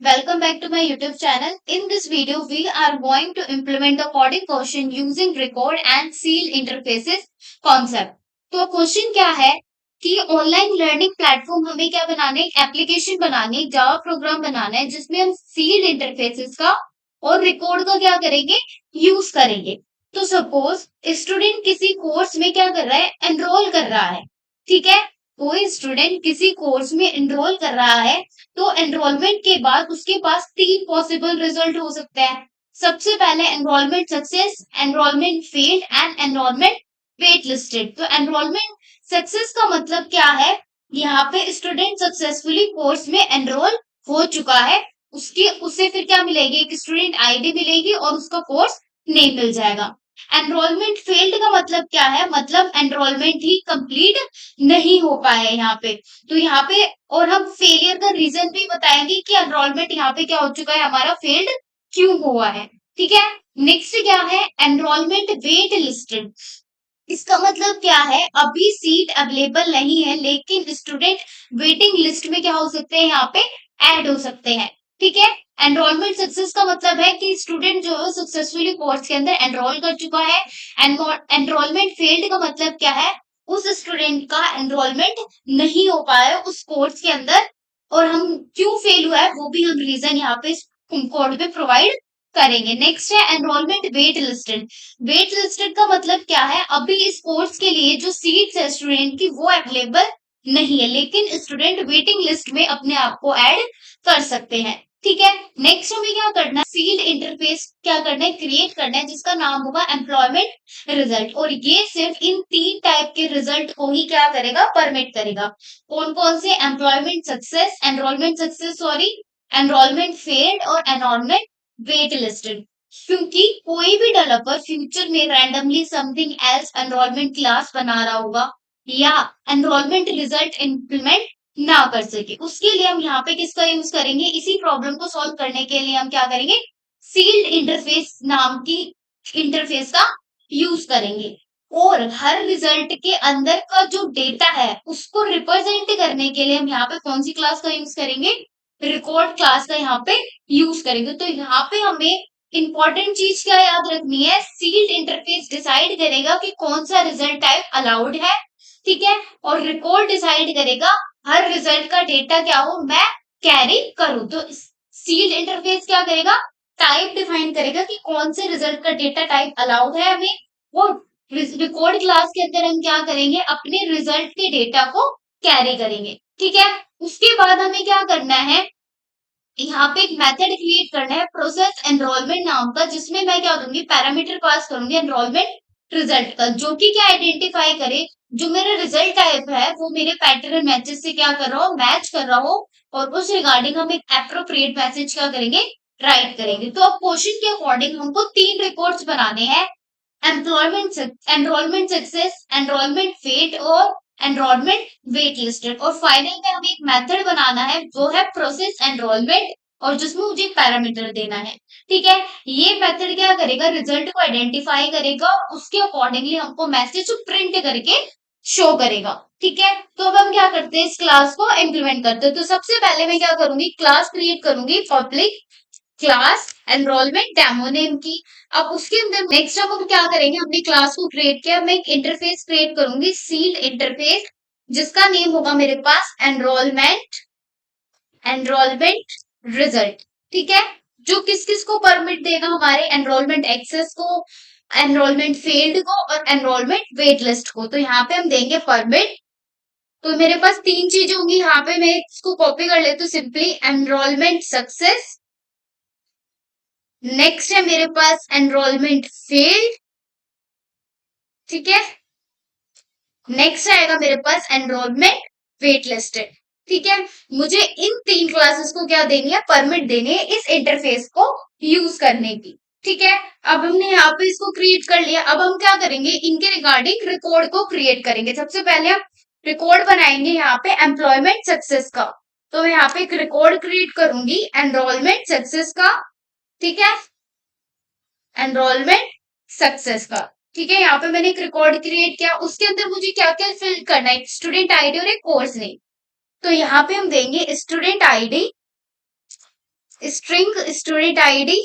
Welcome back to my YouTube channel. In this video, we are going to implement the coding question using record and seal interfaces concept. तो question क्या है कि online learning platform हमें क्या बनाना है, application बनानी है, Java program बनाना है जिसमें हम सील्ड इंटरफेसेस का और रिकॉर्ड का क्या करेंगे, यूज करेंगे। तो सपोज स्टूडेंट किसी कोर्स में क्या कर रहा है, एनरोल कर रहा है। ठीक है, कोई स्टूडेंट किसी कोर्स में एनरोल कर रहा है तो एनरोलमेंट के बाद उसके पास तीन पॉसिबल रिजल्ट हो सकते हैं। सबसे पहले enrolment success, enrolment failed and enrolment wait listed. तो एनरोलमेंट सक्सेस का मतलब क्या है, यहाँ पे स्टूडेंट सक्सेसफुली कोर्स में एनरोल हो चुका है, उसके उसे फिर क्या मिलेगी, एक स्टूडेंट आईडी मिलेगी और उसका कोर्स नेम मिल जाएगा। एनरोलमेंट फेल्ड का मतलब क्या है, मतलब एनरोलमेंट ही कंप्लीट नहीं हो पाया है यहाँ पे। तो यहाँ पे और हम फेलियर का रीजन भी बताएंगे कि एनरोलमेंट यहाँ पे क्या हो चुका है, हमारा फेल्ड क्यों हुआ है। ठीक है, नेक्स्ट क्या है, एनरोलमेंट वेट लिस्टेड। इसका मतलब क्या है, अभी सीट अवेलेबल नहीं है लेकिन स्टूडेंट वेटिंग लिस्ट में क्या हो सकते हैं, यहाँ पे ऐड हो सकते हैं। ठीक है, एनरोलमेंट सक्सेस का मतलब है कि स्टूडेंट जो है सक्सेसफुली कोर्स के अंदर एनरोल कर चुका है। एनरोलमेंट फेल्ड का मतलब क्या है, उस स्टूडेंट का एनरोलमेंट नहीं हो पाया उस कोर्स के अंदर, और हम क्यों फेल हुआ है वो भी हम रीजन यहाँ पे कोड पे प्रोवाइड करेंगे। नेक्स्ट है enrolment wait listed. Wait listed का मतलब क्या है, अभी इस कोर्स के लिए जो सीट्स है स्टूडेंट की वो अवेलेबल नहीं है लेकिन स्टूडेंट वेटिंग लिस्ट में अपने आप को ऐड कर सकते हैं। ठीक है, नेक्स्ट हमें क्या करना है, सील्ड इंटरफेस क्या करना है, क्रिएट करना है जिसका नाम होगा एम्प्लॉयमेंट रिजल्ट, और ये सिर्फ इन तीन टाइप के रिजल्ट को ही क्या करेगा, परमिट करेगा। कौन कौन से, enrolment success sorry, enrolment failed और एनरोलमेंट वेट लिस्टेड। क्योंकि कोई भी डेवलपर फ्यूचर में randomly something else enrolment class बना रहा होगा या एनरोलमेंट रिजल्ट इंप्लीमेंट ना कर सके, उसके लिए हम यहाँ पे किसका यूज करेंगे, इसी प्रॉब्लम को सॉल्व करने के लिए हम क्या करेंगे, सील्ड इंटरफेस नाम की इंटरफेस का यूज करेंगे। और हर रिजल्ट के अंदर का जो डेटा है उसको रिप्रेजेंट करने के लिए हम यहाँ पे कौन सी क्लास का यूज करेंगे, रिकॉर्ड क्लास का यहाँ पे यूज करेंगे। तो यहाँ पे हमें इंपॉर्टेंट चीज क्या याद रखनी है, सील्ड इंटरफेस डिसाइड करेगा कि कौन सा रिजल्ट टाइप अलाउड है। ठीक है, और रिकॉर्ड डिसाइड करेगा हर रिजल्ट का डेटा क्या हो मैं कैरी करूं। तो सील्ड इंटरफेस क्या करेगा, टाइप डिफाइन करेगा कि कौन से रिजल्ट का डेटा टाइप अलाउड है हमें, वो रिकॉर्ड क्लास के अंदर हम क्या करेंगे, अपने रिजल्ट के डेटा को कैरी करेंगे। ठीक है, उसके बाद हमें क्या करना है, यहाँ पे एक मेथड क्रिएट करना है प्रोसेस एनरोलमेंट नाम का, जिसमें मैं क्या करूंगी, पैरामीटर पास करूंगी एनरोलमेंट रिजल्ट का, जो कि क्या आइडेंटिफाई करे, जो मेरा रिजल्ट टाइप है वो मेरे पैटर्न मैचेस से क्या कर रहा हो, मैच कर रहा हो, और उस रिगार्डिंग हम एक एप्रोप्रिएट मैसेज क्या करेंगे, राइट करेंगे। तो अब क्वेश्चन के अकॉर्डिंग हमको तीन रिपोर्ट्स बनाने हैं, employment enrolment success, enrolment fate और एनरोलमेंट वेट लिस्टेड, और फाइनल में हमें एक मेथड बनाना है जो है प्रोसेस एनरोलमेंट, और जिसमें मुझे पैरामीटर देना है। ठीक है, ये मेथड क्या करेगा, रिजल्ट को आइडेंटिफाई करेगा, उसके अकॉर्डिंगली हमको मैसेज प्रिंट करके शो करेगा। ठीक है, तो अब हम क्या करते हैं, इस क्लास को इम्प्लीमेंट करते हैं। तो सबसे पहले मैं क्या करूंगी, क्लास क्रिएट करूंगी, public class enrolment demo name की। अब उसके अंदर नेक्स्ट हम क्या करेंगे, हमने क्लास को क्रिएट किया, मैं एक इंटरफेस क्रिएट करूंगी, सील्ड इंटरफेस, जिसका नेम होगा मेरे पास एनरोलमेंट रिजल्ट। ठीक है, जो किस किस को परमिट देगा, हमारे एनरोलमेंट एक्सेस को, एनरोलमेंट फेल्ड को और एनरोलमेंट वेट लिस्ट को। तो यहाँ पे हम देंगे परमिट। तो मेरे पास तीन चीजें होंगी, यहाँ पे मैं इसको कॉपी कर लेती हूँ सिंपली, एनरोलमेंट सक्सेस, नेक्स्ट है मेरे पास एनरोलमेंट फेल्ड। ठीक है, नेक्स्ट आएगा मेरे पास एनरोलमेंट वेट लिस्टेड। ठीक है, मुझे इन तीन क्लासेस को क्या देनी है, परमिट देनी है इस इंटरफेस को यूज करने की। ठीक है, अब हमने यहाँ पे इसको क्रिएट कर लिया, अब हम क्या करेंगे, इनके रिगार्डिंग रिकॉर्ड को क्रिएट करेंगे। सबसे पहले हम रिकॉर्ड बनाएंगे यहाँ पे एम्प्लॉयमेंट सक्सेस का। तो मैं यहाँ पे एक रिकॉर्ड क्रिएट करूंगी एनरोलमेंट सक्सेस का। ठीक है, एनरोलमेंट सक्सेस का। ठीक है, यहाँ पे मैंने एक रिकॉर्ड क्रिएट किया, उसके अंदर मुझे क्या क्या फिल करना है, स्टूडेंट आईडी और एक कोर्स नेम। तो यहाँ पे हम देंगे student ID string student ID,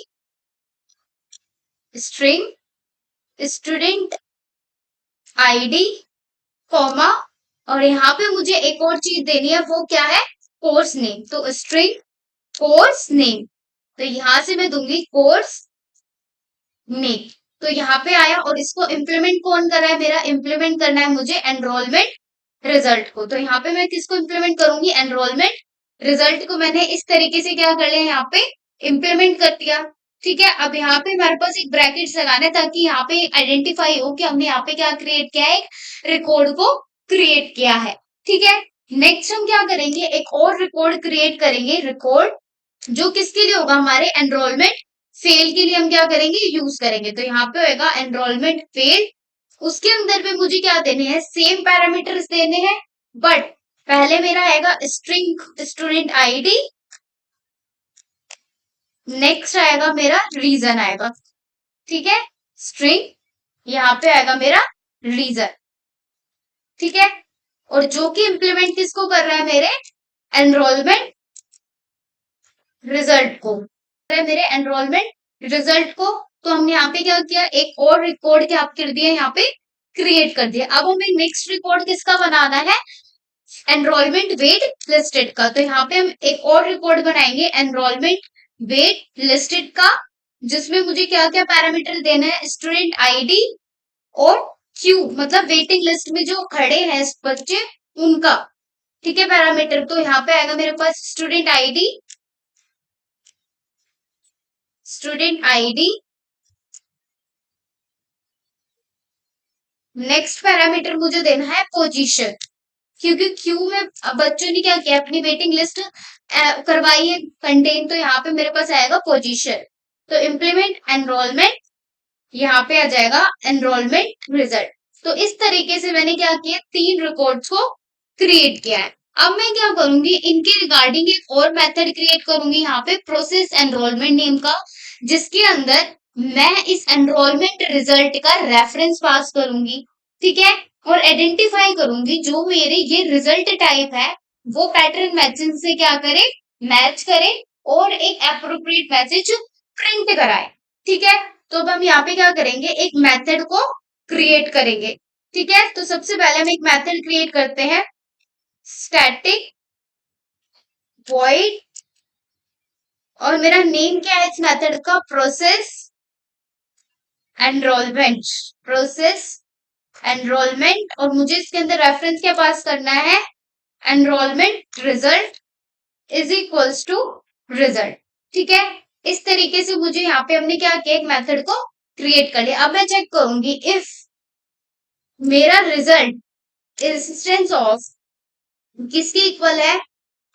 string student ID, comma, और यहाँ पे मुझे एक और चीज देनी है, वो क्या है, कोर्स नेम। तो स्ट्रिंग कोर्स नेम, तो यहां से मैं दूंगी कोर्स नेम। तो यहाँ पे आया, और इसको इम्प्लीमेंट कौन कर रहा है, मेरा इम्प्लीमेंट करना है मुझे एनरोलमेंट रिजल्ट को। तो यहाँ पे मैं किसको इम्प्लीमेंट करूंगी, एनरोलमेंट रिजल्ट को मैंने इस तरीके से क्या कर लिया, यहाँ पे इम्प्लीमेंट कर दिया। ठीक है, अब यहाँ पे हमारे पास एक ब्रैकेट लगाना है ताकि यहाँ पे आइडेंटिफाई हो कि हमने यहाँ पे क्या क्रिएट किया है, एक रिकॉर्ड को क्रिएट किया है। ठीक है, नेक्स्ट हम क्या करेंगे, एक और रिकॉर्ड क्रिएट करेंगे, रिकॉर्ड जो किसके लिए होगा, हमारे एनरोलमेंट फेल के लिए हम क्या करेंगे, यूज करेंगे। तो यहाँ पे होगा एनरोलमेंट फेल, उसके अंदर पे मुझे क्या देने हैं, सेम पैरामीटर्स देने हैं, बट पहले मेरा आएगा स्ट्रिंग स्टूडेंट आईडी, नेक्स्ट आएगा मेरा रीजन आएगा। ठीक है, स्ट्रिंग, यहाँ पे आएगा मेरा रीजन। ठीक है, और जो कि इंप्लीमेंट किसको कर रहा है, मेरे एनरोलमेंट रिजल्ट को, मेरे एनरोलमेंट रिजल्ट को। तो हमने यहाँ पे क्या किया, एक और रिकॉर्ड क्या कर दिया, यहाँ पे क्रिएट कर दिया। अब हमें नेक्स्ट रिकॉर्ड किसका बनाना है, एनरोलमेंट वेट लिस्टेड का। तो यहाँ पे हम एक और रिकॉर्ड बनाएंगे एनरोलमेंट वेट लिस्टेड का, जिसमें मुझे क्या क्या पैरामीटर देना है, स्टूडेंट आईडी और क्यू, मतलब वेटिंग लिस्ट में जो खड़े हैं बच्चे उनका। ठीक है, पैरामीटर। तो यहाँ पे आएगा मेरे पास student ID, student ID, next parameter मुझे देना है पोजीशन, क्योंकि क्यू में बच्चों ने क्या किया, अपनी वेटिंग लिस्ट करवाई है कंटेन, तो यहाँ पे मेरे पास आएगा पोजीशन। तो इम्प्लीमेंट एनरोलमेंट, यहाँ पे आ जाएगा एनरोलमेंट रिजल्ट। तो इस तरीके से मैंने क्या किया, 3 रिकॉर्ड्स को क्रिएट किया है। अब मैं क्या करूंगी, इनके रिगार्डिंग एक और मेथड क्रिएट करूंगी, यहाँ पे प्रोसेस एनरोलमेंट नेम का, जिसके अंदर मैं इस एनरोलमेंट रिजल्ट का रेफरेंस पास करूंगी। ठीक है, और आइडेंटिफाई करूंगी जो मेरे ये रिजल्ट टाइप है वो पैटर्न मैचिंग से क्या करे, मैच करे, और एक एप्रोप्रिएट मैसेज प्रिंट कराए। ठीक है, तो अब हम यहाँ पे क्या करेंगे, एक मेथड को क्रिएट करेंगे। ठीक है, तो सबसे पहले हम एक मेथड क्रिएट करते हैं, स्टैटिक वॉइड, और मेरा नेम क्या है इस मेथड का, प्रोसेस एनरोलमेंट, प्रोसेस एनरोलमेंट, और मुझे इसके अंदर रेफरेंस क्या पास करना है, enrolment result is equals to result. ठीक है, इस तरीके से मुझे यहाँ पे हमने क्या किया, एक मेथड को क्रिएट कर लिया। अब मैं चेक करूंगी इफ मेरा रिजल्ट इंस्टेंस ऑफ किसके इक्वल है,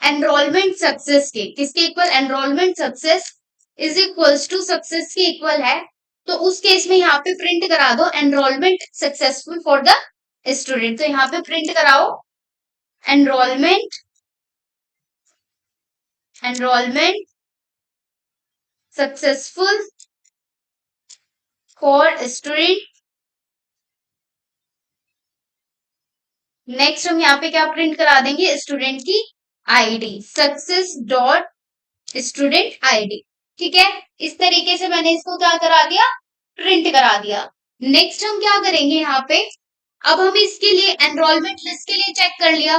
एनरोलमेंट सक्सेस के, किसके equal, enrolment success is equals to success के इक्वल है, तो उस केस में यहाँ पे प्रिंट करा दो enrolment successful for the student. तो यहाँ पे प्रिंट कराओ enrolment, enrolment successful for student. Next हम यहाँ पे क्या प्रिंट करा देंगे, स्टूडेंट की ID, success dot student ID. ठीक है, इस तरीके से मैंने इसको क्या करा दिया, प्रिंट करा दिया। नेक्स्ट हम क्या करेंगे यहाँ पे, अब हम इसके लिए एनरोलमेंट लिस्ट के लिए चेक कर लिया,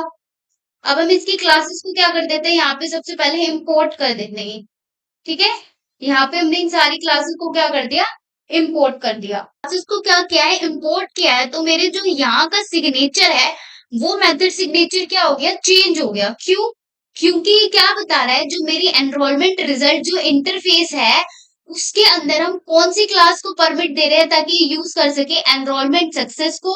अब हम इसकी क्लासेस को क्या कर देते हैं, यहाँ पे सबसे पहले इंपोर्ट कर देते हैं। ठीक है, यहाँ पे हमने इन सारी क्लासेस को क्या कर दिया, इंपोर्ट कर दिया। क्लासेस को क्या किया है, इंपोर्ट किया है, तो मेरे जो यहाँ का सिग्नेचर है वो मेथड सिग्नेचर क्या हो गया, चेंज हो गया। क्यों, क्योंकि ये क्या बता रहा है, जो मेरी एनरोलमेंट रिजल्ट जो इंटरफेस है उसके अंदर हम कौन सी क्लास को परमिट दे रहे हैं ताकि यूज कर सके, एनरोलमेंट सक्सेस को,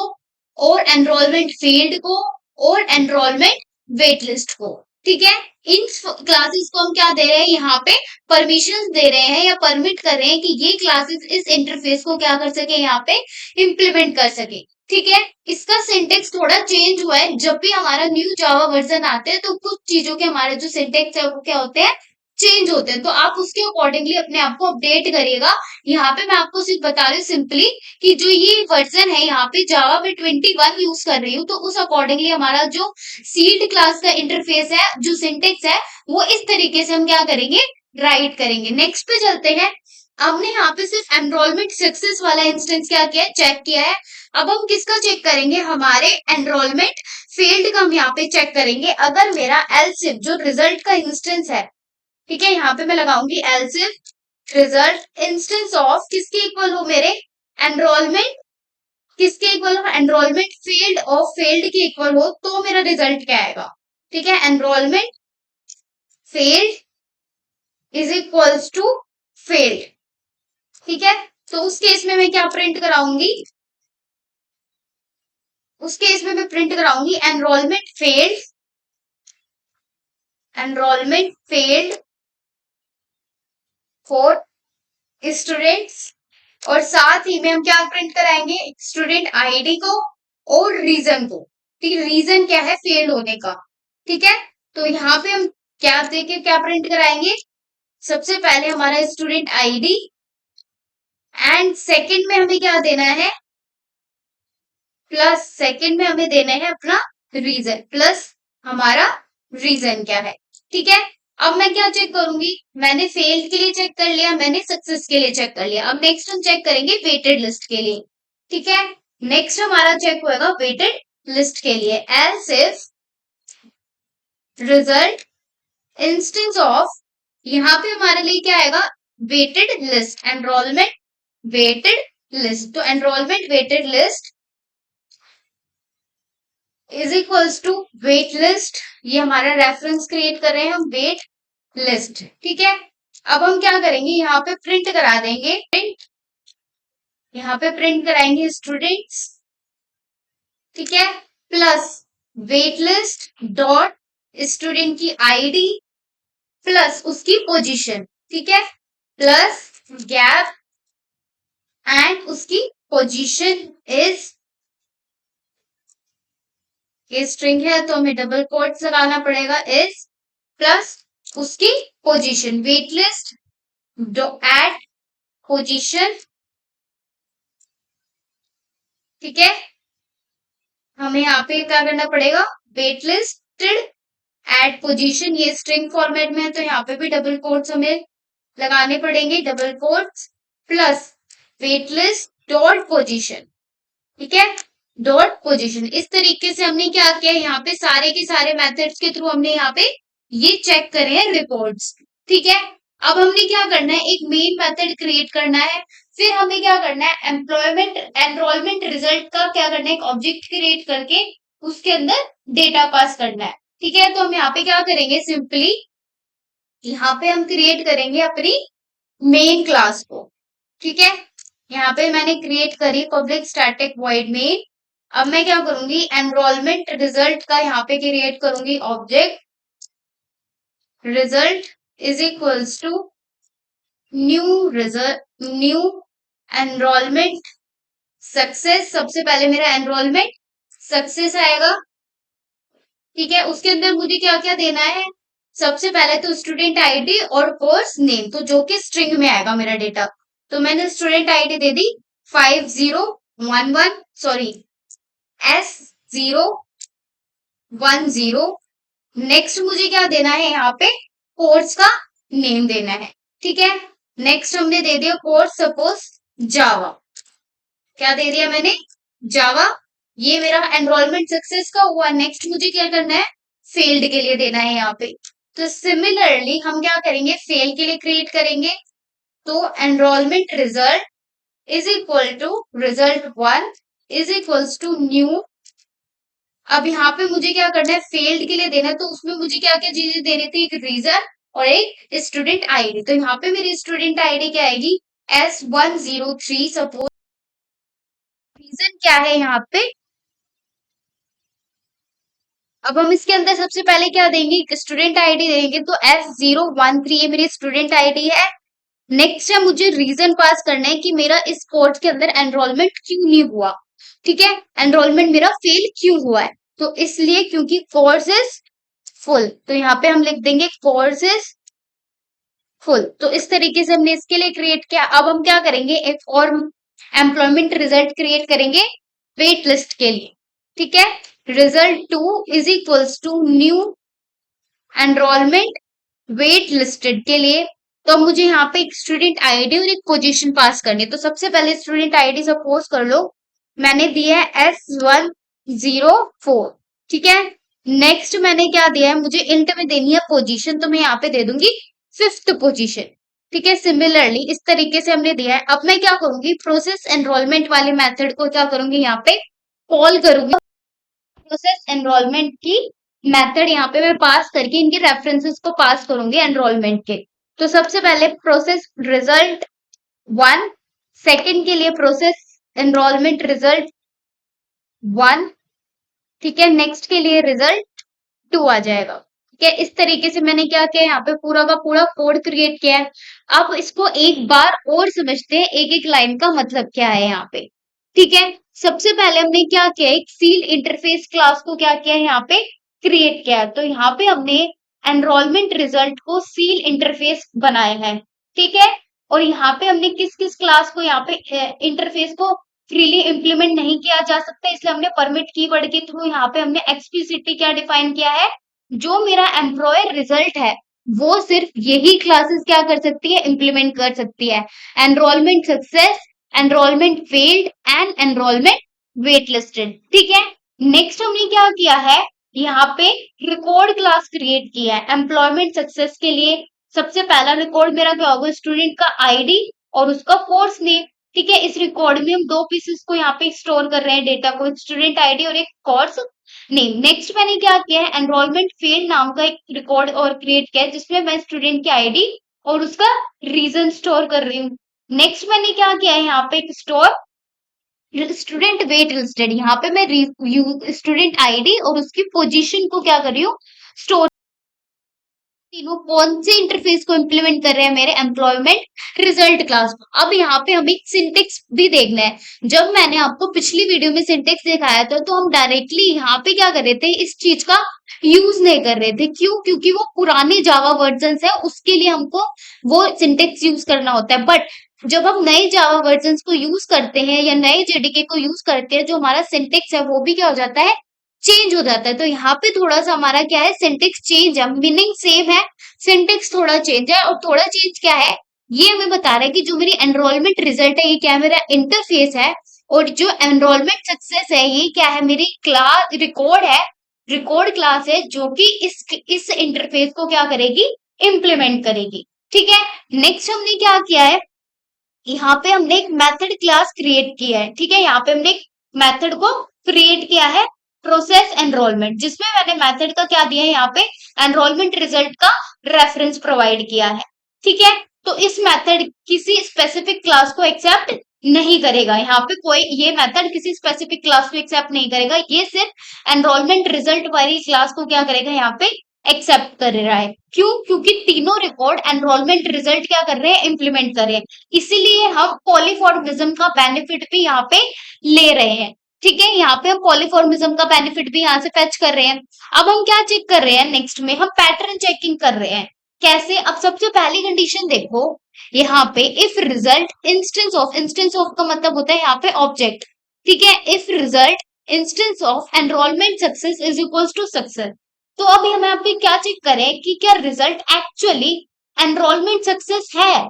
और एनरोलमेंट फील्ड को, और एनरोलमेंट वेट लिस्ट को। ठीक है, इन क्लासेस को हम क्या दे रहे हैं, यहाँ पे परमिशन दे रहे हैं या परमिट कर रहे हैं कि ये क्लासेस इस इंटरफेस को क्या कर सके, यहाँ पे इम्प्लीमेंट कर सके। ठीक है, इसका सिंटेक्स थोड़ा चेंज हुआ है, जब भी हमारा न्यू जावा वर्जन आते हैं तो कुछ चीजों के हमारे जो सिंटेक्स है वो क्या होते हैं, चेंज होते हैं, तो आप उसके अकॉर्डिंगली अपने आप को अपडेट करिएगा। यहाँ पे मैं आपको सिर्फ बता रही हूँ सिंपली कि जो ये वर्जन है यहाँ पे जावा में 21 यूज कर रही हूँ, तो उस अकॉर्डिंगली हमारा जो सीड क्लास का इंटरफेस है, जो सिंटेक्स है वो इस तरीके से हम क्या करेंगे, राइट करेंगे। नेक्स्ट पे चलते हैं। हमने यहाँ पे सिर्फ एनरोलमेंट सक्सेस वाला इंस्टेंस क्या किया है, चेक किया है। अब हम किसका चेक करेंगे, हमारे एनरोलमेंट फील्ड का हम यहाँ पे चेक करेंगे। अगर मेरा एलसिफ जो रिजल्ट का इंस्टेंस है, ठीक है, यहाँ पे मैं लगाऊंगी एलसिफ रिजल्ट इंस्टेंस ऑफ किसके इक्वल हो, मेरे एनरोलमेंट किसके इक्वल हो, एनरोलमेंट फील्ड ऑफ फील्ड के इक्वल हो, तो मेरा रिजल्ट क्या आएगा। ठीक है, enrolment field is equals to field. ठीक है, तो उस केस में मैं क्या प्रिंट कराऊंगी, उस केस में मैं प्रिंट कराऊंगी एनरोलमेंट फील्ड फॉर स्टूडेंट्स, और साथ ही में हम क्या प्रिंट कराएंगे, स्टूडेंट आईडी को और रीजन को। ठीक है, रीजन क्या है, फेल होने का। ठीक है, तो यहाँ पे हम क्या देके क्या प्रिंट कराएंगे, सबसे पहले हमारा स्टूडेंट आईडी एंड सेकंड में हमें क्या देना है, प्लस सेकंड में हमें देना है अपना रीजन, प्लस हमारा रीजन क्या है। ठीक है, अब मैं क्या चेक करूंगी, मैंने फेल के लिए चेक कर लिया, मैंने सक्सेस के लिए चेक कर लिया। अब नेक्स्ट हम चेक करेंगे वेटेड लिस्ट के लिए। ठीक है, नेक्स्ट हमारा चेक होगा वेटेड लिस्ट के लिए। Else if result instance of, यहाँ पे हमारे लिए क्या आएगा, weighted list, enrollment weighted list. तो enrollment weighted list is equals to weight list, ये हमारा रेफरेंस क्रिएट कर रहे हैं हम, वेट लिस्ट। ठीक है, अब हम क्या करेंगे, यहाँ पे प्रिंट करा देंगे, यहाँ पे प्रिंट कराएंगे स्टूडेंट्स। ठीक है, plus wait list dot student की आईडी प्लस उसकी पोजीशन। ठीक है, प्लस गैप एंड उसकी पोजीशन इज, ये स्ट्रिंग है तो हमें डबल कोट्स लगाना पड़ेगा, इज प्लस उसकी position, wait list at position. ठीक है, हमें यहाँ पे क्या करना पड़ेगा, वेट लिस्टेड एट पोजीशन, ये स्ट्रिंग फॉर्मेट में है तो यहाँ पे भी डबल कोट्स हमें लगाने पड़ेंगे, double quotes plus wait list dot position. ठीक है, डॉट पोजीशन। इस तरीके से हमने क्या किया, यहाँ पे सारे के सारे मेथड्स के थ्रू हमने यहाँ पे ये चेक करे हैं रिपोर्ट्स। ठीक है, अब हमने क्या करना है, एक मेन मेथड क्रिएट करना है, फिर हमें क्या करना है, एम्प्लॉयमेंट एनरोलमेंट रिजल्ट का क्या करना है, एक ऑब्जेक्ट क्रिएट करके उसके अंदर डेटा पास करना है। ठीक है, तो हम यहाँ पे क्या करेंगे, सिंपली यहाँ पे हम क्रिएट करेंगे अपनी मेन क्लास को। ठीक है, यहाँ पे मैंने क्रिएट करी पब्लिक स्टैटिक वॉइड मेन। अब मैं क्या करूंगी, एनरोलमेंट रिजल्ट का यहाँ पे क्रिएट करूंगी object, result is equals to new result, new enrolment success. सबसे पहले मेरा एनरोलमेंट सक्सेस आएगा। ठीक है, उसके अंदर मुझे क्या क्या देना है, सबसे पहले तो स्टूडेंट आईडी और कोर्स नेम, तो जो कि स्ट्रिंग में आएगा मेरा डेटा। तो मैंने स्टूडेंट आईडी दे दी 5011, सॉरी S010। नेक्स्ट मुझे क्या देना है, यहाँ पे कोर्स का नेम देना है। ठीक है, नेक्स्ट हमने दे दिया कोर्स सपोज जावा, क्या दे दिया मैंने, जावा। ये मेरा एनरोलमेंट सक्सेस का हुआ। नेक्स्ट मुझे क्या करना है, फेल्ड के लिए देना है यहाँ पे। तो सिमिलरली हम क्या करेंगे, फेल के लिए क्रिएट करेंगे, तो enrolment result is equal to result 1 is equals to new. अब यहाँ पे मुझे क्या करना है, फेल्ड के लिए देना है, तो उसमें मुझे क्या क्या चीजें देनी थी, एक रीजन और एक स्टूडेंट आईडी। तो यहाँ पे मेरी स्टूडेंट आईडी क्या आएगी, S103 सपोज। रीजन क्या है यहाँ पे, अब हम इसके अंदर सबसे पहले क्या देंगे, स्टूडेंट आईडी देंगे, तो S013 ये मेरी स्टूडेंट आईडी है। नेक्स्ट है मुझे रीजन पास करना है कि मेरा इस कोर्स के अंदर एनरोलमेंट क्यों नहीं हुआ। ठीक है, एनरोलमेंट मेरा फेल क्यों हुआ है, तो इसलिए क्योंकि कोर्स इज फुल, तो यहाँ पे हम लिख देंगे कोर्स इज फुल। तो इस तरीके से हमने इसके लिए क्रिएट किया। अब हम क्या करेंगे, एक और एम्प्लॉयमेंट रिजल्ट क्रिएट करेंगे वेट लिस्ट के लिए। ठीक है, result 2 is equals to new enrolment wait listed के लिए। तो अब मुझे यहाँ पे एक स्टूडेंट आईडी और एक पोजीशन पास करनी है। तो सबसे पहले स्टूडेंट आईडी सपोज कर लो मैंने दिया है S104, ठीक है। नेक्स्ट मैंने क्या दिया है, मुझे इंट में देनी है पोजीशन, तो मैं यहाँ पे दे दूंगी 5th पोजीशन, ठीक है। सिमिलरली इस तरीके से हमने दिया है। अब मैं क्या करूंगी, प्रोसेस एनरोलमेंट वाले मेथड को क्या करूंगी, यहाँ पे कॉल करूंगी। प्रोसेस एनरोलमेंट की मेथड यहाँ पे मैं पास करके इनके रेफरेंसेस को पास करूंगी एनरोलमेंट के। तो सबसे पहले प्रोसेस रिजल्ट 1, सेकंड के लिए प्रोसेस एनरोलमेंट रिजल्ट 1, ठीक है। नेक्स्ट के लिए रिजल्ट 2 आ जाएगा, ठीक है। इस तरीके से मैंने क्या किया, यहाँ पे पूरा का पूरा कोड क्रिएट किया है। अब इसको एक बार और समझते हैं, एक एक लाइन का मतलब क्या है यहाँ पे, ठीक है। सबसे पहले हमने क्या किया, एक फील्ड इंटरफेस क्लास को क्या किया है, यहाँ पे क्रिएट किया है। तो यहाँ पे हमने एनरोलमेंट रिजल्ट को फील्ड इंटरफेस बनाया है, ठीक है। और यहाँ पे हमने किस किस क्लास को यहाँ पे इंटरफेस को फ्रीली इंप्लीमेंट नहीं किया जा सकता, इसलिए हमने परमिट कीवर्ड के थ्रू यहाँ पे हमने एक्सप्लिसिटली क्या डिफाइन किया है, जो मेरा एम्प्लॉयर रिजल्ट है वो सिर्फ यही क्लासेस क्या कर सकती है, इंप्लीमेंट कर सकती है। Enrolment success, enrolment failed and enrolment wait listed, ठीक है। नेक्स्ट हमने क्या किया है, यहाँ पे रिकॉर्ड क्लास क्रिएट किया है एम्प्लॉयमेंट सक्सेस के लिए। सबसे पहला रिकॉर्ड मेरा क्या होगा, स्टूडेंट का आईडी और उसका कोर्स नेम, ठीक है। इस रिकॉर्ड में हम दो पीसेस को यहाँ पे स्टोर कर रहे हैं डेटा को, स्टूडेंट आईडी और एक कोर्स नेम। नेक्स्ट मैंने क्या किया है, एनरोलमेंट फेल नाम का एक रिकॉर्ड और क्रिएट किया है, जिसमें मैं स्टूडेंट की आईडी और उसका रीजन स्टोर कर रही हूँ। नेक्स्ट मैंने क्या किया है, यहाँ पे एक स्टोर स्टूडेंट वेट लिस्टेड, यहाँ पे मैं स्टूडेंट आईडी और उसकी पोजीशन को क्या कर रही हूँ, स्टोर। तीनों कौन से इंटरफेस को इंप्लीमेंट कर रहे हैं, मेरे एम्प्लॉयमेंट रिजल्ट क्लास को। अब यहाँ पे हमें सिंटेक्स भी देखना है। जब मैंने आपको पिछली वीडियो में सिंटेक्स दिखाया था, तो हम डायरेक्टली यहाँ पे क्या कर रहे थे, इस चीज का यूज नहीं कर रहे थे। क्यों? क्योंकि वो पुराने जावा वर्जन है, उसके लिए हमको वो सिंटेक्स यूज करना होता है। बट जब हम नए जावा वर्जन को यूज करते हैं या नए जेडीके को यूज करते हैं, जो हमारा सिंटेक्स है वो भी क्या हो जाता है, चेंज हो जाता है। तो यहाँ पे थोड़ा सा हमारा क्या है, सिंटेक्स चेंज है, मीनिंग सेम है, सिंटेक्स थोड़ा चेंज है। और थोड़ा चेंज क्या है, ये हमें बता रहा है कि जो मेरी एनरोलमेंट रिजल्ट है, ये क्या है, मेरा इंटरफेस है। और जो एनरोलमेंट सक्सेस है, ये क्या है, मेरी क्लास रिकॉर्ड है, रिकॉर्ड क्लास है, जो कि इस इंटरफेस को क्या करेगी, इम्प्लीमेंट करेगी, ठीक है। नेक्स्ट हमने क्या किया है, यहाँ पे हमने एक मेथड क्लास क्रिएट किया है, ठीक है। यहाँ पे हमने एक मेथड को क्रिएट किया है प्रोसेस एनरोलमेंट, जिसमें मैंने मेथड का क्या दिया है, यहाँ पे एनरोलमेंट रिजल्ट का रेफरेंस प्रोवाइड किया है, ठीक है। तो इस मेथड किसी स्पेसिफिक क्लास को एक्सेप्ट नहीं करेगा। यहाँ पे कोई ये मेथड किसी स्पेसिफिक क्लास को एक्सेप्ट नहीं करेगा, ये सिर्फ एनरोलमेंट रिजल्ट वाली क्लास को क्या करेगा, यहाँ पे एक्सेप्ट कर रहा है। क्यों? क्योंकि तीनों रिकॉर्ड एनरोलमेंट रिजल्ट क्या कर रहे हैं, इंप्लीमेंट कर रहे हैं। इसीलिए हम पॉलीफॉर्मिज्म का बेनिफिट भी यहाँ पे ले रहे हैं, ठीक है। यहाँ पे हम पॉलीफॉर्मिज्म का बेनिफिट भी यहाँ से फेच कर रहे हैं। अब हम क्या चेक कर रहे हैं, नेक्स्ट में हम पैटर्न चेकिंग कर रहे हैं। कैसे? अब सबसे पहली कंडीशन देखो, यहाँ पे इफ रिजल्ट इंस्टेंस ऑफ का मतलब होता है यहाँ पे ऑब्जेक्ट, ठीक है। If result instance of enrolment success is equal to success. तो अभी हम यहाँ पे क्या चेक करें कि क्या रिजल्ट एक्चुअली एनरोलमेंट सक्सेस है,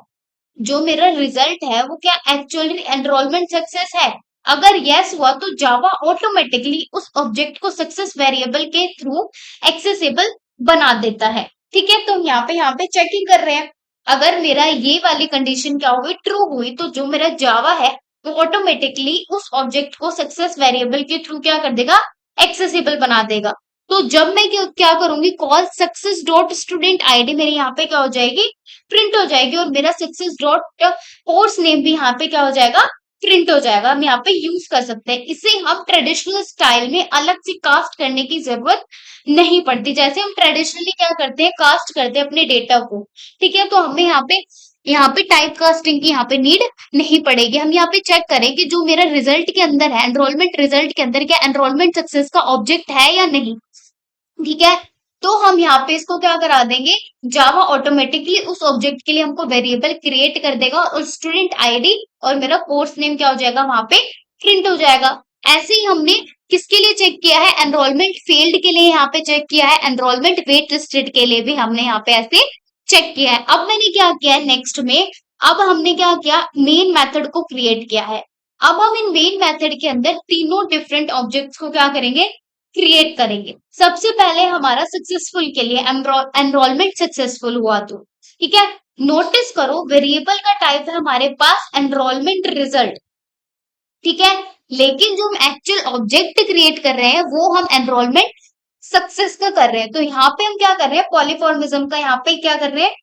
जो मेरा रिजल्ट है वो क्या एक्चुअली एनरोलमेंट सक्सेस है। अगर यस हुआ तो जावा ऑटोमेटिकली उस ऑब्जेक्ट को सक्सेस वेरिएबल के थ्रू एक्सेसिबल बना देता है, ठीक है। तो हम यहाँ पे चेकिंग कर रहे हैं। अगर मेरा ये वाली कंडीशन क्या हुई, ट्रू हुई, तो जो मेरा जावा है वो ऑटोमेटिकली उस ऑब्जेक्ट को सक्सेस वेरिएबल के थ्रू क्या कर देगा, एक्सेसिबल बना देगा। तो जब मैं क्या करूंगी, call success dot student ID मेरी यहाँ पे क्या हो जाएगी, प्रिंट हो जाएगी। और मेरा सक्सेस डॉट कोर्स नेम भी यहाँ पे क्या हो जाएगा, प्रिंट हो जाएगा। हम यहाँ पे यूज कर सकते हैं। इसे हम ट्रेडिशनल स्टाइल में अलग से कास्ट करने की जरूरत नहीं पड़ती, जैसे हम ट्रेडिशनली क्या करते हैं, कास्ट करते हैं अपने डेटा को, ठीक है। तो हमें यहाँ पे टाइप कास्टिंग की यहाँ पे नीड नहीं पड़ेगी। हम यहाँ पे चेक करें कि जो मेरा रिजल्ट के अंदर है, एनरोलमेंट रिजल्ट के अंदर क्या एनरोलमेंट सक्सेस का ऑब्जेक्ट है या नहीं, ठीक है। तो हम यहाँ पे इसको क्या करा देंगे, जावा ऑटोमेटिकली उस ऑब्जेक्ट के लिए हमको वेरिएबल क्रिएट कर देगा और स्टूडेंट आईडी और मेरा कोर्स नेम क्या हो जाएगा, वहां पे प्रिंट हो जाएगा। ऐसे ही हमने किसके लिए चेक किया है, एनरोलमेंट फील्ड के लिए यहाँ पे चेक किया है, एनरोलमेंट वेट लिस्टेड के लिए भी हमने यहाँ पे ऐसे चेक किया है। अब मैंने क्या किया है नेक्स्ट में, अब हमने क्या किया, मेन मेथड को क्रिएट किया है। अब हम इन मेन मेथड के अंदर तीनों डिफरेंट ऑब्जेक्ट्स को क्या करेंगे, क्रिएट करेंगे। सबसे पहले हमारा सक्सेसफुल के लिए एनरोलमेंट सक्सेसफुल हुआ तो ठीक है, नोटिस करो वेरिएबल का टाइप है हमारे पास एनरोलमेंट रिजल्ट, ठीक है। लेकिन जो हम एक्चुअल ऑब्जेक्ट क्रिएट कर रहे हैं वो हम एनरोलमेंट सक्सेस का कर रहे हैं। तो यहाँ पे हम क्या कर रहे हैं, पॉलीफॉर्मिज्म का यहाँ पे क्या कर रहे हैं,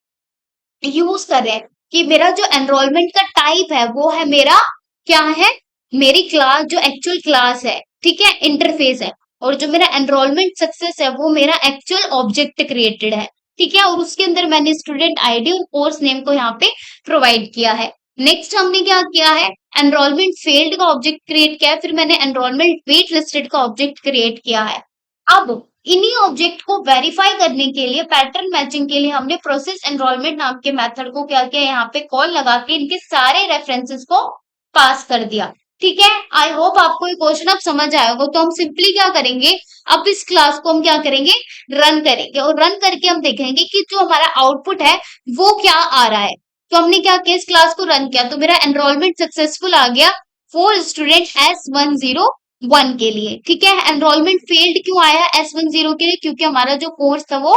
यूज कर रहे हैं कि मेरा जो एनरोलमेंट का टाइप है वो है मेरा क्या है, मेरी क्लास जो एक्चुअल क्लास है, ठीक है, इंटरफेस है। और जो मेरा एनरोलमेंट सक्सेस है वो मेरा एक्चुअल ऑब्जेक्ट क्रिएटेड है, ठीक है। और उसके अंदर मैंने स्टूडेंट आईडी और कोर्स नेम को यहाँ पे प्रोवाइड किया है। नेक्स्ट हमने क्या किया है, एनरोलमेंट फेल्ड का ऑब्जेक्ट क्रिएट किया है, फिर मैंने एनरोलमेंट वेट लिस्टेड का ऑब्जेक्ट क्रिएट किया है। अब इन्हीं ऑब्जेक्ट को वेरीफाई करने के लिए, पैटर्न मैचिंग के लिए हमने प्रोसेस एनरोलमेंट नाम के मेथड को क्या किया, यहाँ पे कॉल लगा के इनके सारे रेफरेंसेस को पास कर दिया, ठीक है। आई होप आपको ये क्वेश्चन अब समझ आया होगा। तो हम सिंपली क्या करेंगे, अब इस क्लास को हम क्या करेंगे, रन करेंगे, और रन करके हम देखेंगे कि जो हमारा आउटपुट है वो क्या आ रहा है। तो हमने क्या किया, इस क्लास को रन किया तो मेरा एनरोलमेंट सक्सेसफुल आ गया फॉर स्टूडेंट S101 के लिए, ठीक है। एनरोलमेंट फेल्ड क्यों आया S10 के लिए, क्योंकि हमारा जो कोर्स था वो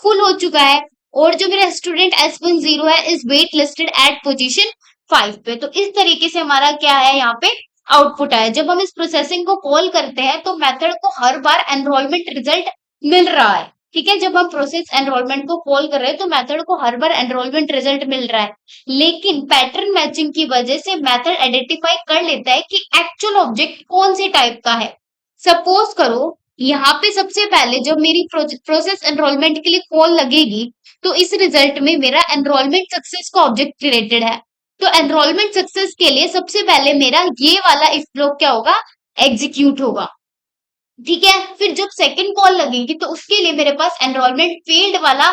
फुल हो चुका है। और जो मेरा स्टूडेंट S10 है is wait listed at position 5 पे। तो इस तरीके से हमारा क्या है, यहाँ पे आउटपुट आया। जब हम इस प्रोसेसिंग को कॉल करते हैं तो मेथड को हर बार एनरोलमेंट रिजल्ट मिल रहा है, ठीक है। जब हम प्रोसेस एनरोलमेंट को कॉल कर रहे हैं तो मेथड को हर बार एनरोलमेंट रिजल्ट मिल रहा है, लेकिन पैटर्न मैचिंग की वजह से मेथड आइडेंटिफाई कर लेता है कि एक्चुअल ऑब्जेक्ट कौन से टाइप का है। सपोज करो यहाँ पे सबसे पहले जब मेरी प्रोसेस एनरोलमेंट के लिए कॉल लगेगी तो इस रिजल्ट में मेरा एनरोलमेंट सक्सेस का ऑब्जेक्ट क्रिएटेड है। तो एनरोलमेंट सक्सेस के लिए सबसे पहले मेरा ये वाला इफ ब्लॉक क्या होगा, एग्जीक्यूट होगा, ठीक है। फिर जब सेकंड कॉल लगेगी तो उसके लिए मेरे पास एनरोलमेंट फेल्ड वाला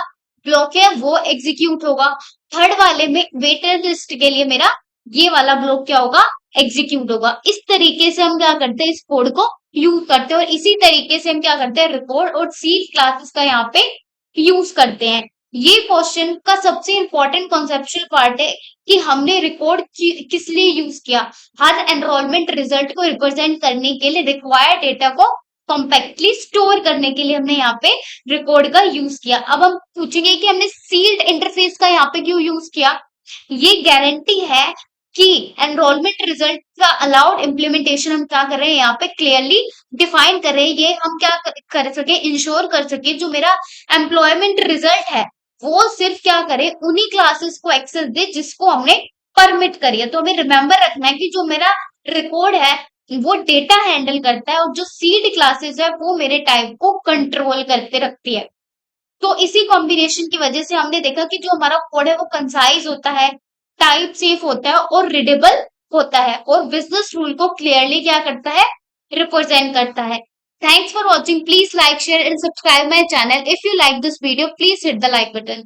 ब्लॉक है वो एग्जीक्यूट होगा। थर्ड वाले में वेटर लिस्ट के लिए मेरा ये वाला ब्लॉक क्या होगा, एग्जीक्यूट होगा। इस तरीके से हम क्या करते हैं, इस कोड को यूज करते हैं। और इसी तरीके से हम क्या करते हैं, रिकॉर्ड और सी क्लासेस का यहाँ पे यूज करते हैं। ये क्वेश्चन का सबसे इंपॉर्टेंट कॉन्सेप्चुअल पार्ट है कि हमने रिकॉर्ड किस लिए यूज किया। हर एनरोलमेंट रिजल्ट को रिप्रेजेंट करने के लिए रिक्वायर्ड डेटा को कॉम्पैक्टली स्टोर करने के लिए हमने यहाँ पे रिकॉर्ड का यूज किया। अब हम पूछेंगे कि हमने सील्ड इंटरफेस का यहाँ पे क्यों यूज किया। ये गारंटी है कि एनरोलमेंट रिजल्ट का अलाउड इम्प्लीमेंटेशन हम क्या कर रहे हैं, यहाँ पे क्लियरली डिफाइन कर रहे हैं। ये हम क्या कर सके, इंश्योर कर सके जो मेरा एम्प्लॉयमेंट रिजल्ट है वो सिर्फ क्या करे, उन्हीं क्लासेस को एक्सेस दे जिसको हमने परमिट करी है। तो हमें रिमेंबर रखना है कि जो मेरा रिकॉर्ड है वो डेटा हैंडल करता है और जो सीड क्लासेस है वो मेरे टाइप को कंट्रोल करते रखती है। तो इसी कॉम्बिनेशन की वजह से हमने देखा कि जो हमारा कोड है वो कंसाइज होता है, टाइप सेफ होता है और रीडेबल होता है, और बिजनेस रूल को क्लियरली क्या करता है, रिप्रेजेंट करता है। Thanks for watching, please like share and subscribe my channel. If you like this video please hit the like button.